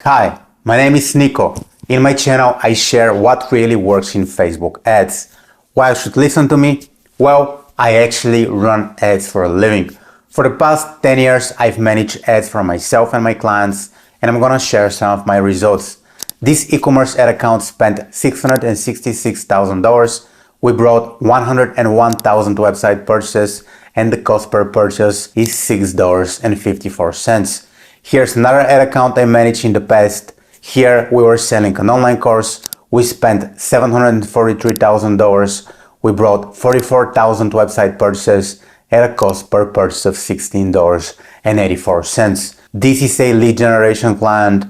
Hi, my name is Niko. In my channel, I share what really works in Facebook ads. Why you should listen to me? Well, I actually run ads for a living. For the past 10 years, I've managed ads for myself and my clients, and I'm gonna share some of my results. This e-commerce ad account spent $666,000. We brought 101,000 website purchases, and the cost per purchase is $6.54. Here's another ad account I managed in the past. Here we were selling an online course. We spent $743,000. We brought 44,000 website purchases at a cost per purchase of $16.84. This is a lead generation client.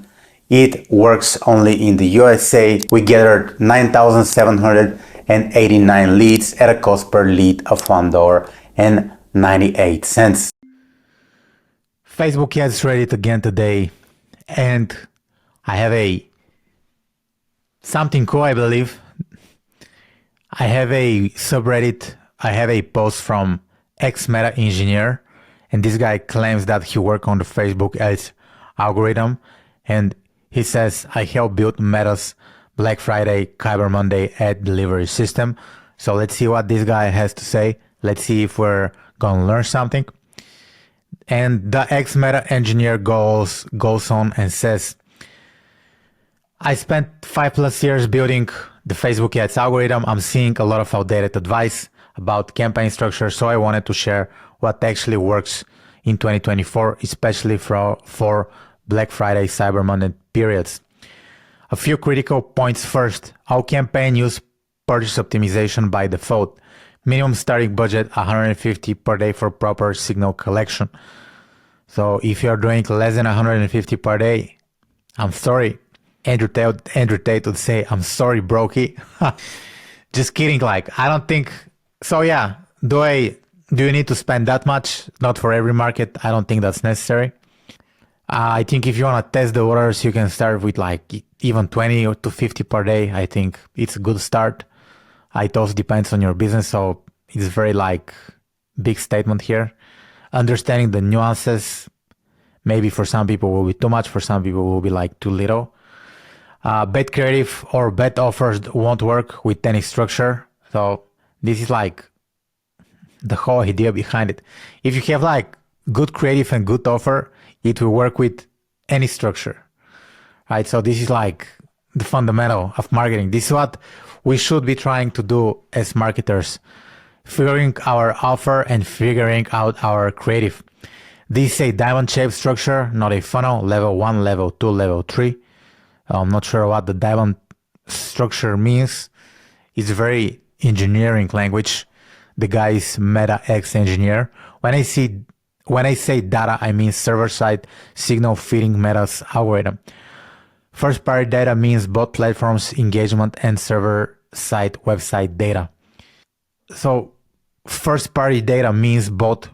It works only in the USA. We gathered 9,789 leads at a cost per lead of $1.98. Facebook ads ready again today, and I have something cool, I believe. I have a subreddit. I have a post from ex-Meta engineer, and this guy claims that he worked on the Facebook ads algorithm, and he says, I helped build Meta's Black Friday, Cyber Monday ad delivery system. So let's see what this guy has to say. Let's see if we're gonna learn something. And the ex-Meta engineer goes on and says, I spent 5+ years building the Facebook ads algorithm. I'm seeing a lot of outdated advice about campaign structure, so I wanted to share what actually works in 2024, especially for Black Friday, Cyber Monday periods. A few critical points first. Our campaign use purchase optimization by default. Minimum starting budget $150 per day for proper signal collection. So if you're doing less than $150 per day, I'm sorry. Andrew Tate would say, I'm sorry, brokey. Just kidding. Like, I don't think so. Yeah. Do you need to spend that much? Not for every market. I don't think that's necessary. I think if you want to test the waters, you can start with like even 20 or to 50 per day. I think it's a good start. It also depends on your business. So it's very like big statement here. Understanding the nuances, maybe for some people will be too much, for some people will be like too little. Bad creative or bad offers won't work with any structure. So this is like the whole idea behind it. If you have like good creative and good offer, it will work with any structure, right? So this is like the fundamental of marketing. This is what we should be trying to do as marketers. Figuring our offer and figuring out our creative. This is a diamond-shaped structure, not a funnel. Level 1, level 2, level 3. I'm not sure what the diamond structure means. It's very engineering language. The guy is Meta X engineer. When I say data, I mean server-side signal feeding Meta's algorithm. First-party data means both platforms' engagement and server-side website data. So first-party data means both.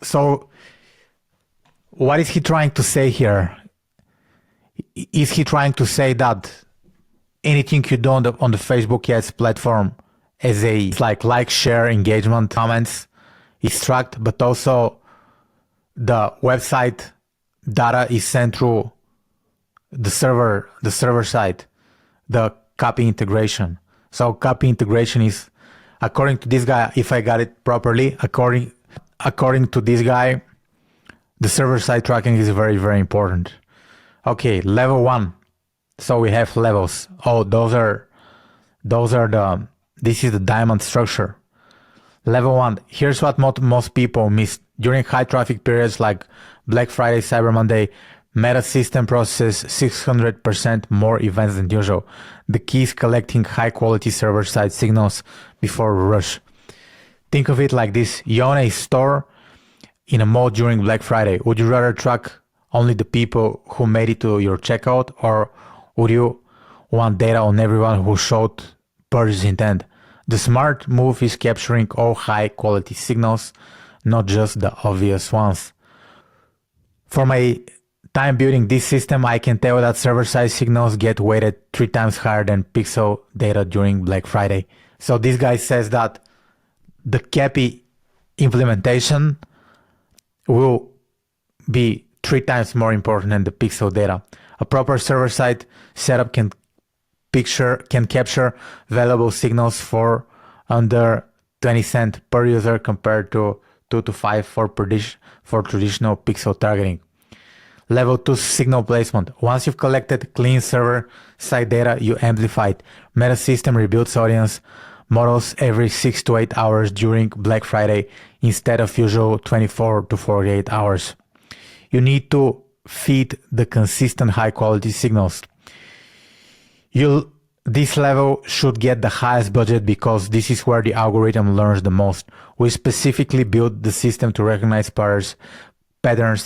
So what is he trying to say here? Is he trying to say that anything you do on the Facebook ads platform as like, share, engagement, comments is tracked, but also the website data is sent through the server side, the copy integration. So copy integration is, according to this guy, if I got it properly, according to this guy, the server side tracking is very, very important. Okay, level 1. So we have levels. Oh, this is the diamond structure. Level 1. Here's what most people miss. During high traffic periods like Black Friday, Cyber Monday, Meta system processes 600% more events than usual. The key is collecting high quality server side signals before rush. Think of it like this. You own a store in a mall during Black Friday. Would you rather track only the people who made it to your checkout, or would you want data on everyone who showed purchase intent? The smart move is capturing all high quality signals, not just the obvious ones. For my time building this system, I can tell that server-side signals get weighted 3 times higher than pixel data during Black Friday. So this guy says that the CAPI implementation will be 3 times more important than the pixel data. A proper server-side setup can capture valuable signals for under 20 cents per user compared to 2 to 5 for traditional pixel targeting. Level 2 signal placement. Once you've collected clean server-side data, you amplify it. Meta system rebuilds audience models every 6 to 8 hours during Black Friday instead of usual 24 to 48 hours. You need to feed the consistent high-quality signals. This level should get the highest budget because this is where the algorithm learns the most. We specifically built the system to recognize patterns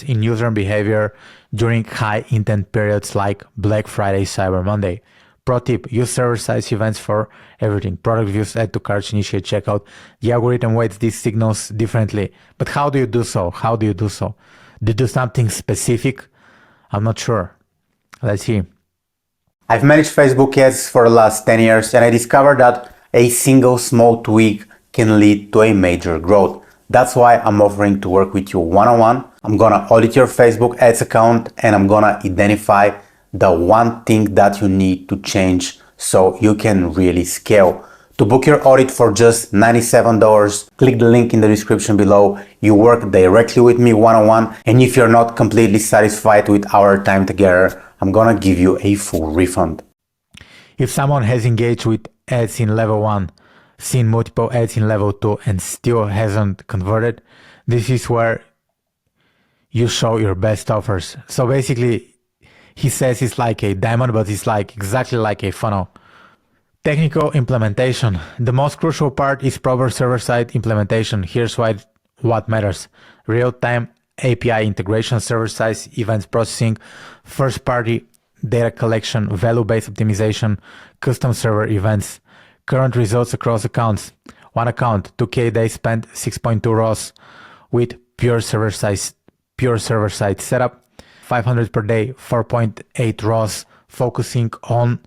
in user behavior during high intent periods like Black Friday, Cyber Monday. Pro tip, use server-side events for everything. Product views, add to carts, initiate checkout. The algorithm weights these signals differently. But how do you do so? Do you do something specific? I'm not sure. Let's see. I've managed Facebook ads for the last 10 years and I discovered that a single small tweak can lead to a major growth. That's why I'm offering to work with you one-on-one. I'm gonna audit your Facebook ads account and I'm gonna identify the one thing that you need to change so you can really scale. To book your audit for just $97, click the link in the description below. You work directly with me one-on-one, and if you're not completely satisfied with our time together, I'm gonna give you a full refund. If someone has engaged with ads in level 1, seen multiple ads in level 2 and still hasn't converted, this is where you show your best offers. So basically, he says it's like a diamond, but it's exactly like a funnel. Technical implementation. The most crucial part is proper server-side implementation. Here's what matters. Real-time API integration, server-side events processing, first-party data collection, value-based optimization, custom server events, current results across accounts. One account, 2K days spent, 6.2 ROAS with pure server-side setup. 500 per day, 4.8 ROAS, focusing on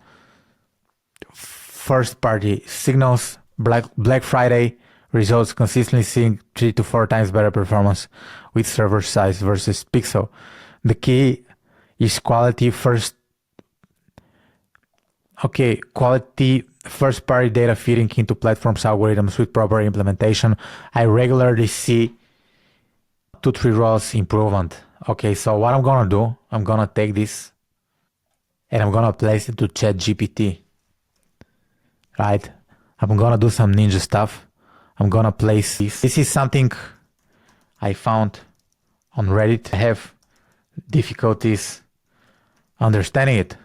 first-party signals. Black Friday results consistently seeing 3 to 4 times better performance with server size versus pixel. The key is quality first-party data feeding into platforms algorithms with proper implementation. I regularly see 2-3 ROAS improvement. Okay, so what I'm gonna do, I'm gonna take this and I'm gonna place it to ChatGPT, right? I'm gonna do some ninja stuff. I'm gonna place this. This is something I found on Reddit. I have difficulties understanding it.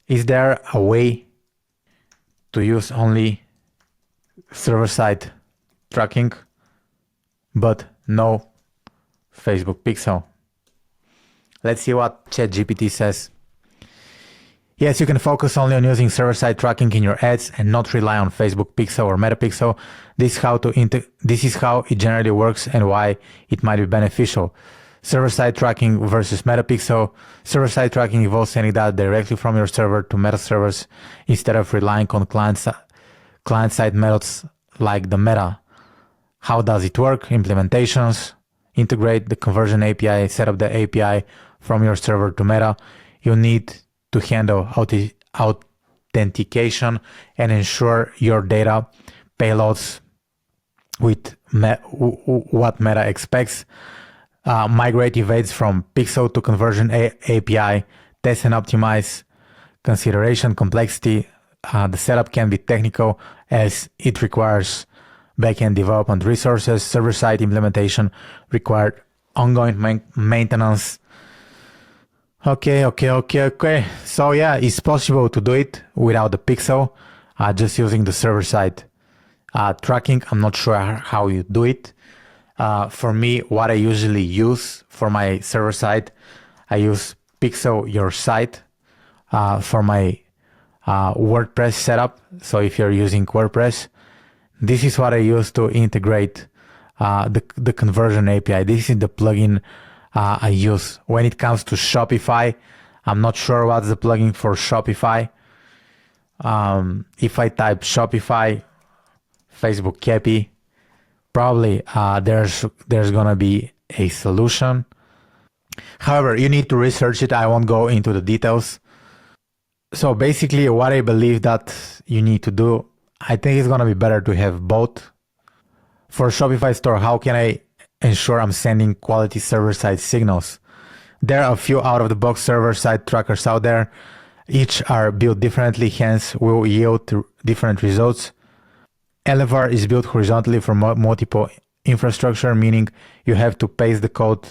Is there a way to use only server-side tracking, but no Facebook pixel? Let's see what ChatGPT says. Yes, you can focus only on using server-side tracking in your ads and not rely on Facebook pixel or metapixel. This is how it generally works and why it might be beneficial. Server-side tracking versus metapixel. Server-side tracking involves sending data directly from your server to meta servers instead of relying on client-side methods like the meta. How does it work? Implementations. Integrate the conversion API, set up the API from your server to Meta. You need to handle authentication and ensure your data payloads with what Meta expects. Migrate evades from pixel to conversion API. Test and optimize. Consideration complexity. The setup can be technical as it requires backend development resources. Server-side implementation required ongoing maintenance. Okay. So yeah, it's possible to do it without the pixel, just using the server-side tracking. I'm not sure how you do it. For me, what I usually use for my server-side, I use Pixel Your Site for my WordPress setup. So if you're using WordPress, this is what I use to integrate the conversion API. This is the plugin I use. When it comes to Shopify, I'm not sure what's the plugin for Shopify. If I type Shopify, Facebook Kepi, probably there's gonna be a solution. However, you need to research it. I won't go into the details. So basically, what I believe that you need to do, I think it's going to be better to have both. For Shopify store, how can I ensure I'm sending quality server-side signals? There are a few out-of-the-box server-side trackers out there. Each are built differently, hence will yield different results. Elevar is built horizontally for multiple infrastructure, meaning you have to paste the code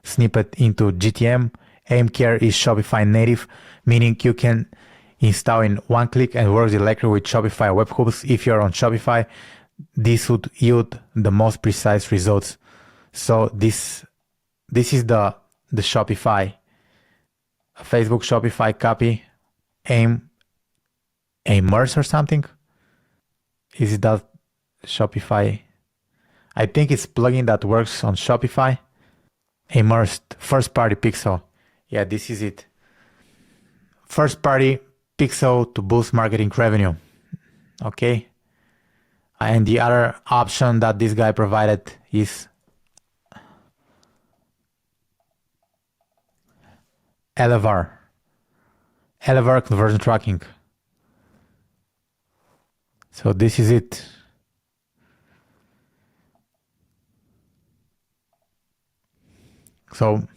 snippet into GTM. AimCare is Shopify native, meaning you can install in one click and work directly with Shopify webhooks. If you're on Shopify, this would yield the most precise results. So this is the Shopify, Facebook Shopify copy, Aimers or something. Is that Shopify? I think it's plugin that works on Shopify. Immersed first party pixel. Yeah, this is it. First party pixel to boost marketing revenue. Okay. And the other option that this guy provided is Elevar. Elevar conversion tracking. So this is it. So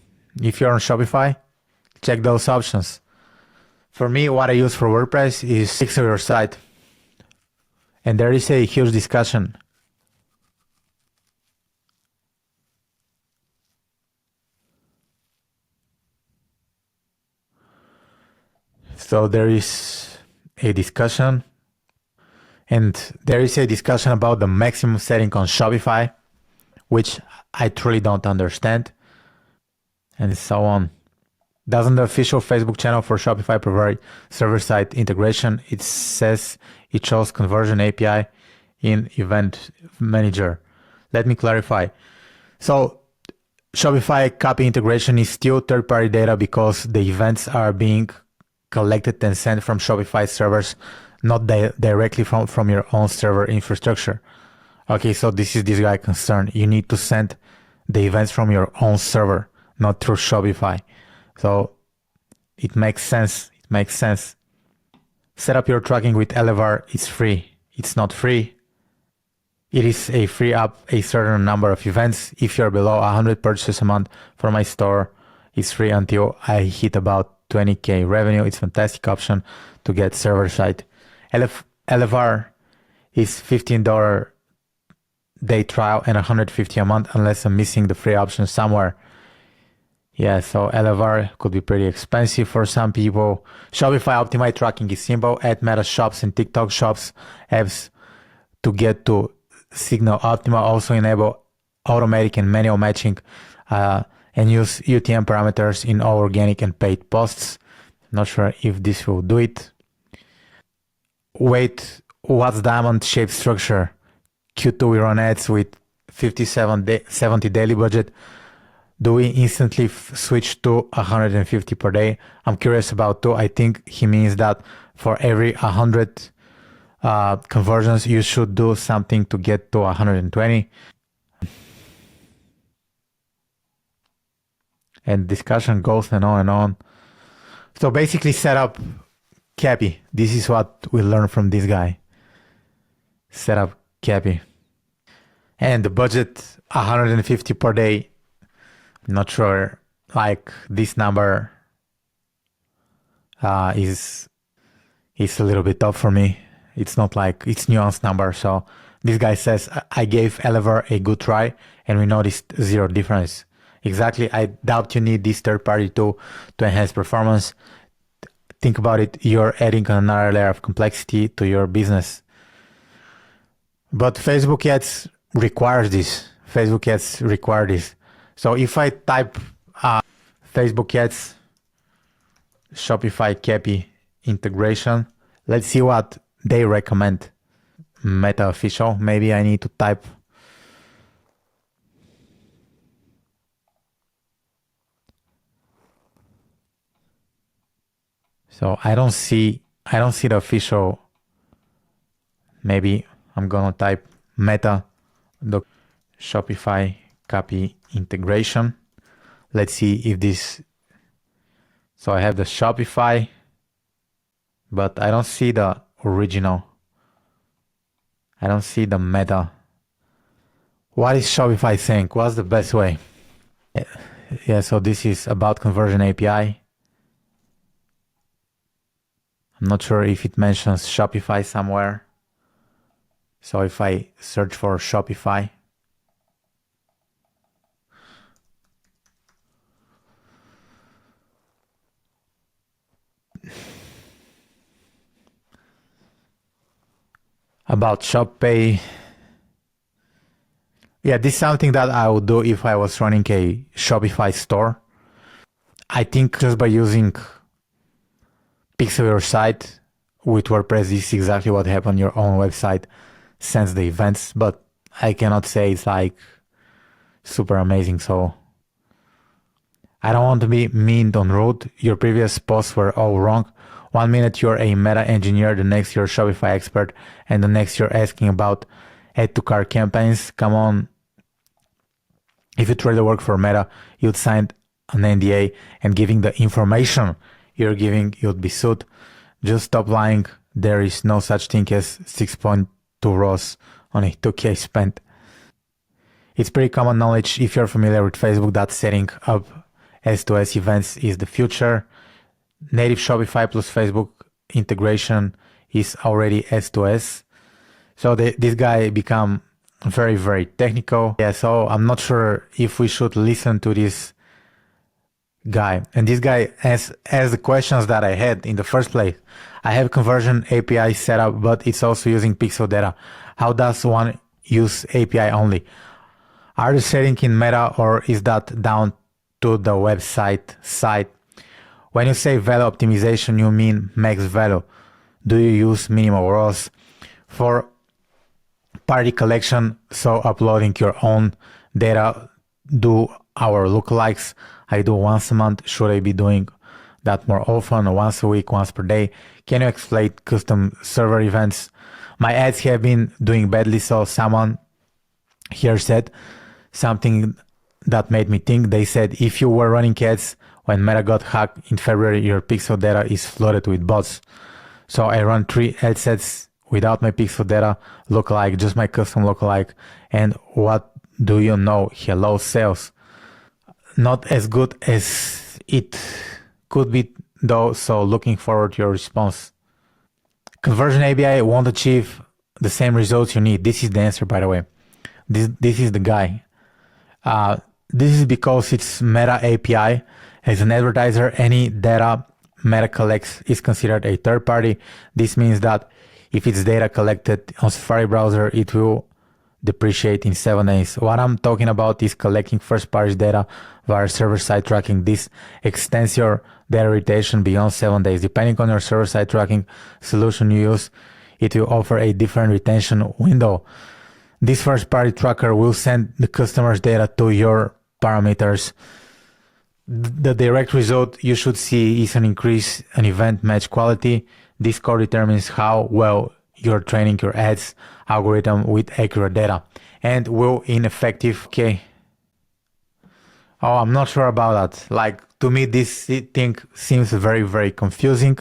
if you're on Shopify, check those options. For me, what I use for WordPress is pixel your site. And there is a huge discussion. So there is a discussion, and there is a discussion about the maximum setting on Shopify, which I truly don't understand, and so on. Doesn't the official Facebook channel for Shopify provide server-side integration? It says it shows conversion API in Event Manager. Let me clarify. So Shopify copy integration is still third-party data because the events are being collected and sent from Shopify servers, not directly from your own server infrastructure. Okay, so this is this guy concern. You need to send the events from your own server, not through Shopify. So it makes sense. It makes sense. Set up your tracking with Elevar. It's free. It's not free. It is a free up a certain number of events. If you're below 100 purchases a month from my store, it's free until I hit about 20K revenue. It's a fantastic option to get server side. Elevar is $15 day trial and $150 a month unless I'm missing the free option somewhere. Yeah, so Elevar could be pretty expensive for some people. Shopify optimized tracking is simple. Add Meta shops and TikTok shops apps to get to Signal Optima. Also enable automatic and manual matching and use UTM parameters in all organic and paid posts. Not sure if this will do it. Wait, what's diamond shape structure? Q2 we run ads with 70 daily budget. Do we instantly switch to 150 per day? I'm curious about too. I think he means that for every 100 conversions, you should do something to get to 120. And discussion goes and on and on. So basically set up Cappy. This is what we learned from this guy. Set up Cappy. And the budget 150 per day. Not sure, like this number is a little bit tough for me. It's not like it's nuanced number. So this guy says I gave Elevar a good try and we noticed zero difference. Exactly. I doubt you need this third party tool to enhance performance. Think about it. You're adding another layer of complexity to your business. But Facebook ads requires this. Facebook ads require this. So if I type Facebook ads, Shopify Cappy integration, let's see what they recommend. Meta official, maybe I need to type. So I don't see the official. Maybe I'm gonna type Meta, the Shopify Copy integration. Let's see if this, so I have the Shopify, but I don't see the original. I don't see the meta. What is Shopify saying? What's the best way? Yeah, so this is about conversion API. I'm not sure if it mentions Shopify somewhere. So if I search for Shopify, about ShopPay. Yeah, this is something that I would do if I was running a Shopify store. I think just by using Pixel your site with WordPress, this is exactly what happened on your own website, sends the events, but I cannot say it's like super amazing. So I don't want to be mean on rude. Your previous posts were all wrong. 1 minute you're a meta engineer, the next you're a Shopify expert, and the next you're asking about add to cart campaigns. Come on. If you try to work for Meta, you'd sign an NDA, and giving the information you're giving, you'd be sued. Just stop lying. There is no such thing as 6.2 ROAS on a 2K spent. It's pretty common knowledge if you're familiar with Facebook that setting up S2S events is the future. Native Shopify plus Facebook integration is already S2S. So this guy become very, very technical. Yeah, so I'm not sure if we should listen to this guy. And this guy asks the questions that I had in the first place. I have conversion API set up, but it's also using pixel data. How does one use API only? Are you setting in Meta, or is that down to the website site? When you say value optimization, you mean max value. Do you use minimal ROAS? For party collection, so uploading your own data, do our lookalikes. I do once a month. Should I be doing that more often, once a week, once per day? Can you explain custom server events? My ads have been doing badly, so someone here said something that made me think. They said if you were running ads when Meta got hacked in February, your pixel data is flooded with bots. So I run 3 ad sets without my pixel data lookalike, just my custom lookalike. And what do you know? Hello sales. Not as good as it could be though, so looking forward to your response. Conversion API won't achieve the same results you need. This is the answer, by the way. This is the guy. This is because it's Meta API. As an advertiser, any data Meta collects is considered a third party. This means that if it's data collected on Safari browser, it will depreciate in 7 days. What I'm talking about is collecting first party data via server-side tracking. This extends your data retention beyond 7 days. Depending on your server-side tracking solution you use, it will offer a different retention window. This first party tracker will send the customer's data to your parameters. The direct result you should see is an increase in event match quality. This code determines how well you're training your ads algorithm with accurate data and will ineffective. Okay. Oh, I'm not sure about that. Like, to me, this thing seems very, very confusing.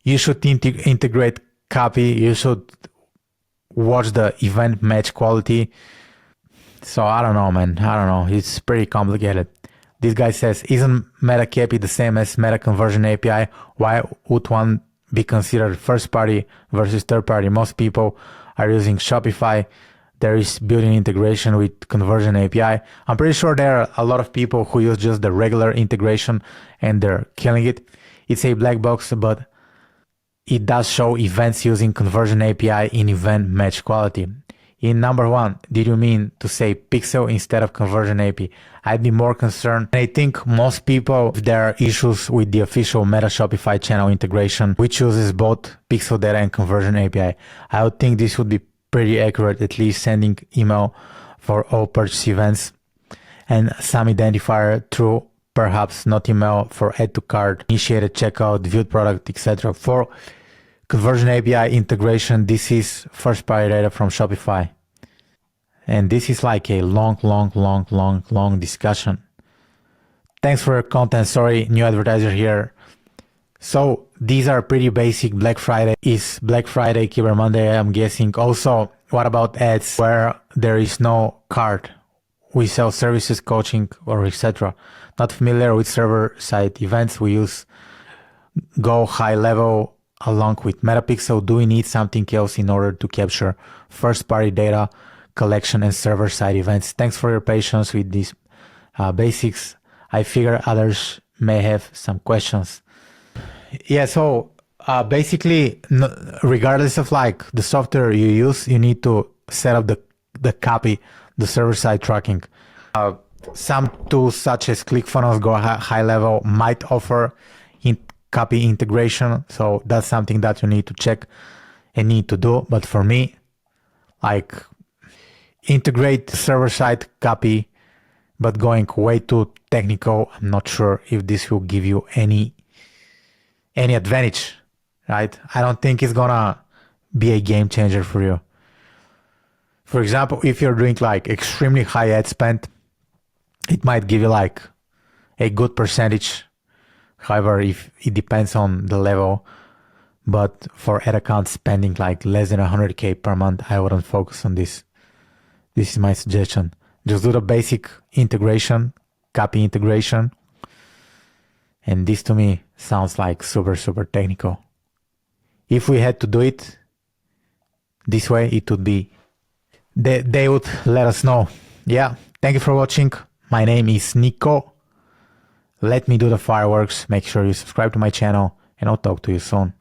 You should integrate copy. You should watch the event match quality. So I don't know, man. I don't know. It's pretty complicated. This guy says, isn't Meta KPI the same as Meta Conversion API? Why would one be considered first party versus third party? Most people are using Shopify. There is built-in integration with Conversion API. I'm pretty sure there are a lot of people who use just the regular integration and they're killing it. It's a black box, but it does show events using Conversion API in event match quality. In number 1, did you mean to say pixel instead of Conversion API? I'd be more concerned. I think most people, if there are issues with the official Meta Shopify channel integration, which uses both pixel data and Conversion API, I would think this would be pretty accurate, at least sending email for all purchase events and some identifier through perhaps not email for add to cart, initiated checkout, viewed product, etc. For Conversion API integration, this is first party data from Shopify. And this is like a long discussion. Thanks for your content. Sorry, new advertiser here. So these are pretty basic. Black Friday is Black Friday, Cyber Monday, I'm guessing. Also, what about ads where there is no card? We sell services, coaching, or etc. Not familiar with server-side events. We use Go high level along with Metapixel. Do we need something else in order to capture first-party data collection and server-side events? Thanks for your patience with these basics. I figure others may have some questions. Yeah, so basically, regardless of like the software you use, you need to set up the copy, the server-side tracking. Some tools such as ClickFunnels, Go high level might offer copy integration, so that's something that you need to check and need to do. But for me, like integrate server-side copy, but going way too technical, I'm not sure if this will give you any advantage, right? I don't think it's gonna be a game changer for you. For example, if you're doing like extremely high ad spend, it might give you like a good percentage. However, if it depends on the level, but for ad account spending like less than 100K per month, I wouldn't focus on this. This is my suggestion. Just do the basic integration, copy integration. And this to me sounds like super, super technical. If we had to do it this way, it would be, they would let us know. Yeah, thank you for watching. My name is Niko. Let me do the fireworks. Make sure you subscribe to my channel and I'll talk to you soon.